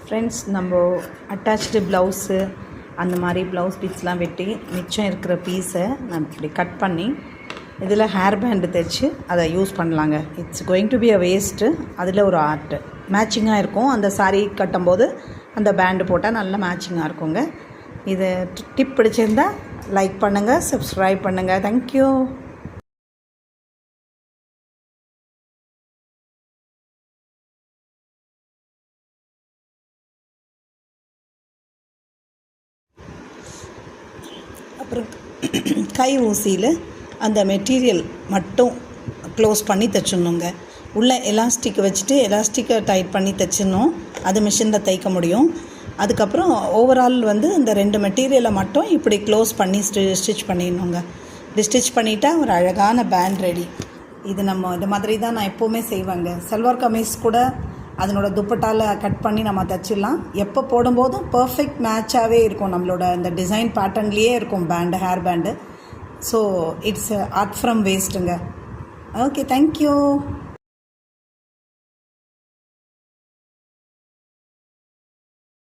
Friends, நம்ம attached blouse அந்த மாதிரி ப்ளவுஸ் பீஸ்லாம் வெட்டி மிச்சம் இருக்கிற பீஸை நம்ம இப்படி கட் பண்ணி இதில் ஹேர் பேண்டு தைச்சி அதை யூஸ் பண்ணலாங்க. It's going to be a waste. அதில் ஒரு ஆர்ட்டு மேட்சிங்காக இருக்கும். அந்த சாரீ கட்டும்போது அந்த பேண்டு போட்டால் நல்லா மேட்சிங்காக இருக்குங்க. இது டிப் பிடிச்சிருந்தால் லைக் பண்ணுங்கள், சப்ஸ்கிரைப் பண்ணுங்கள். தேங்க்யூ. அப்புறம் கை ஊசியில் அந்த மெட்டீரியல் மட்டும் க்ளோஸ் பண்ணி தைச்சிடணுங்க. உள்ளே எலாஸ்டிக் வச்சுட்டு எலாஸ்டிக்கை டைட் பண்ணி தைச்சிடணும். அது மிஷினில் தைக்க முடியும். அதுக்கப்புறம் ஓவரால் இந்த 2 மெட்டீரியலை மட்டும் இப்படி க்ளோஸ் பண்ணி ஸ்டிச் பண்ணிடணுங்க. இப்படி ஸ்டிச் பண்ணிட்டா ஒரு அழகான பேண்ட் ரெடி. இது இது மாதிரி தான் நான் எப்போவுமே செய்வேங்க. சல்வார் கமீஸ் கூட அதனோட துப்பட்டாவில் கட் பண்ணி நம்ம தைச்சிடலாம். எப்போ போடும்போதும் பர்ஃபெக்ட் மேட்சாகவே இருக்கும். நம்மளோட இந்த டிசைன் பேட்டர்ன்லேயே இருக்கும் band, hair band. So it's art from வேஸ்ட்டுங்க. Okay, thank you.